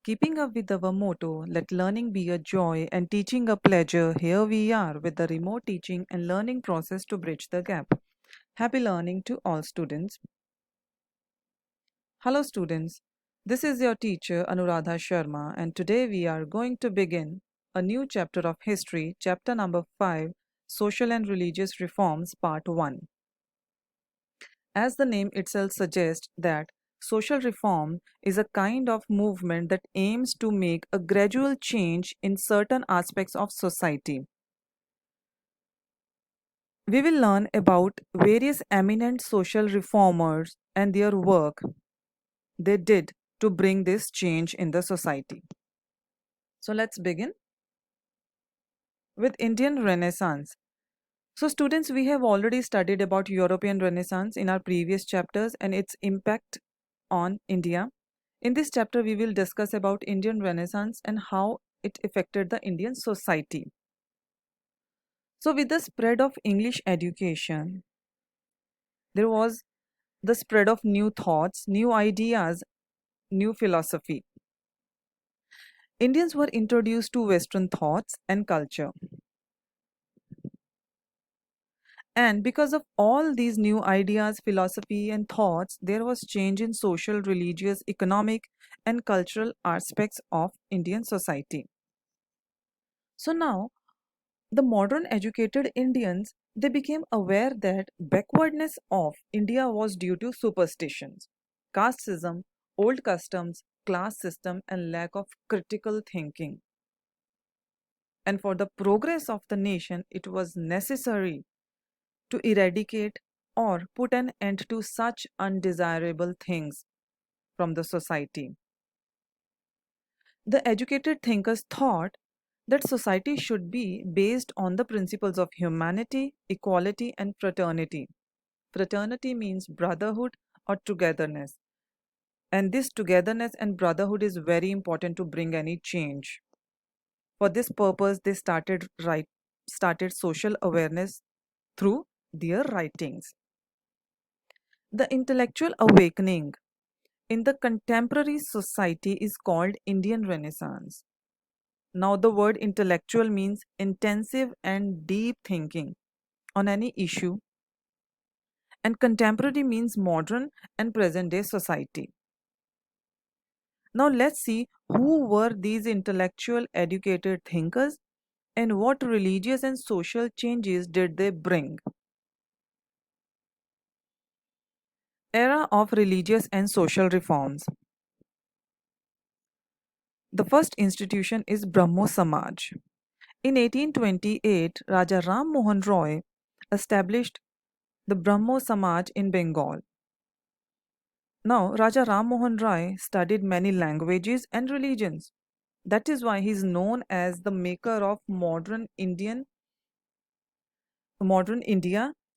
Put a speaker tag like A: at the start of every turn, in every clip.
A: Keeping up with our motto, let learning be a joy and teaching a pleasure, here we are with the remote teaching and learning process to bridge the gap. Happy learning to all students. Hello, students. This is your teacher Anuradha Sharma, and today we are going to begin a new chapter of history, chapter number 5, Social and Religious Reforms, part 1. As the name itself suggests that social reform is a kind of movement that aims to make a gradual change in certain aspects of society. We will learn about various eminent social reformers and their work they did to bring this change in the society. So let's begin with Indian Renaissance. So students, we have already studied about European Renaissance in our previous chapters and its impact on India. In this chapter, we will discuss about Indian Renaissance and how it affected the Indian society. So with the spread of English education, there was the spread of new thoughts, new ideas, new philosophy. Indians were introduced to Western thoughts and culture. And because of all these new ideas, philosophy, and thoughts, there was change in social, religious, economic, and cultural aspects of Indian society. So now, the modern educated Indians they became aware that backwardness of India was due to superstitions, casteism, old customs, class system, and lack of critical thinking. And for the progress of the nation, it was necessary to eradicate or put an end to such undesirable things from the society. The educated thinkers thought that society should be based on the principles of humanity, equality, and fraternity. Fraternity means brotherhood or togetherness. And this togetherness and brotherhood is very important to bring any change. For this purpose, they started social awareness through their writings. The intellectual awakening in the contemporary society is called Indian Renaissance. Now, the word intellectual means intensive and deep thinking on any issue, and contemporary means modern and present day society. Now, let's see who were these intellectual educated thinkers and what religious and social changes did they bring. Era of religious and social reforms. The first institution is Brahmo Samaj. In 1828, Raja Ram Mohan Roy established the Brahmo Samaj in Bengal. Now, Raja Ram Mohan Roy studied many languages and religions. That is why he is known as the maker of modern India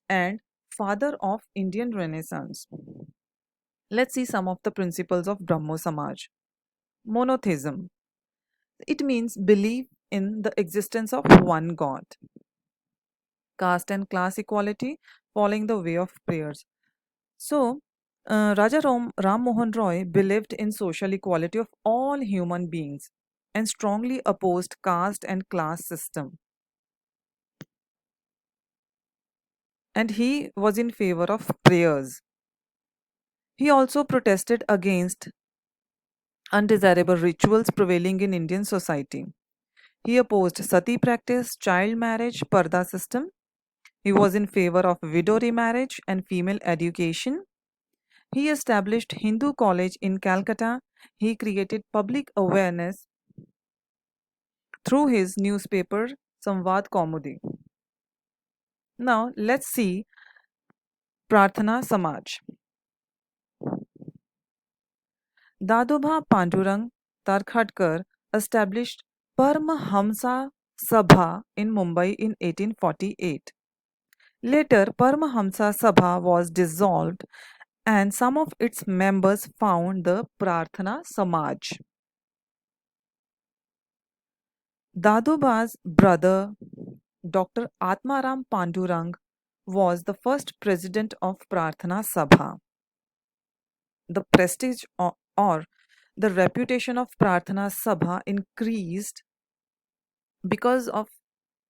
A: and father of Indian Renaissance. Let's see some of the principles of Brahmo Samaj. Monotheism. It means belief in the existence of one God. Caste and class equality, following the way of prayers. So, Raja Ram Mohan Roy believed in social equality of all human beings and strongly opposed caste and class system. And he was in favor of prayers. He also protested against undesirable rituals prevailing in Indian society. He opposed sati practice, child marriage, parda system. He was in favor of widow remarriage and female education. He established Hindu College in Calcutta. He created public awareness through his newspaper Samvad Kaumudi. Now let's see Prarthana Samaj. Dadobha Pandurang Tarkhadkar established Paramahamsa Sabha in Mumbai in 1848. Later, Paramahamsa Sabha was dissolved and some of its members found the Prarthana Samaj. Dadoba's brother, Dr. Atmaram Pandurang, was the first president of Prarthana Sabha. The prestige or The reputation of Prarthana Sabha increased because of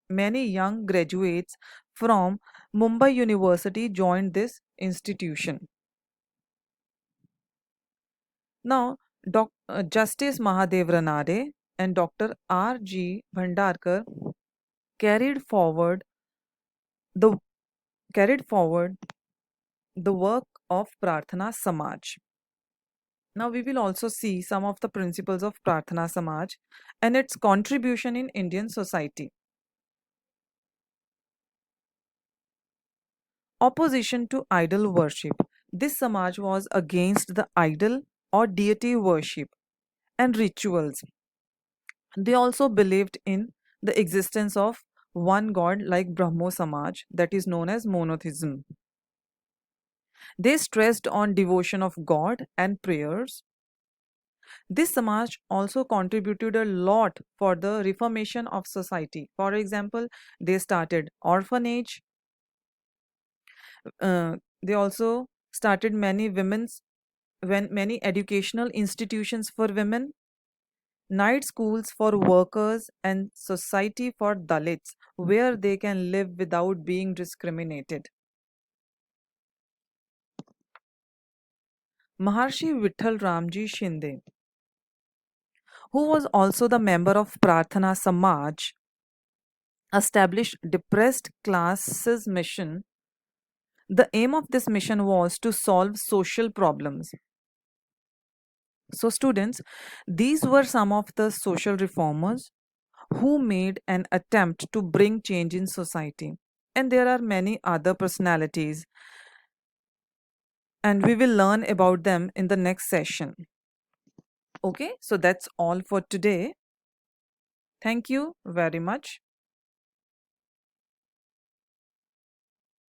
A: many young graduates from Mumbai University joined this institution. Now, Justice Mahadev Ranade and Dr. R. G. Bhandarkar carried forward the carried forward the work of Prarthana Samaj. Now we will also see some of the principles of Prarthana Samaj and its contribution in Indian society. Opposition to idol worship. This Samaj was against the idol or deity worship and rituals. They also believed in the existence of one god like Brahmo Samaj, that is known as monotheism. They stressed on devotion of God and prayers. This Samaj also contributed a lot for the reformation of society. For example, they started orphanage. They also started many educational institutions for women, night schools for workers, and society for Dalits, where they can live without being discriminated. Maharshi Vittal Ramji Shinde, who was also the member of Prarthana Samaj, established depressed classes mission. The aim of this mission was to solve social problems. So, students, these were some of the social reformers who made an attempt to bring change in society. And there are many other personalities, and we will learn about them in the next session. Okay, so that's all for today. Thank you very much.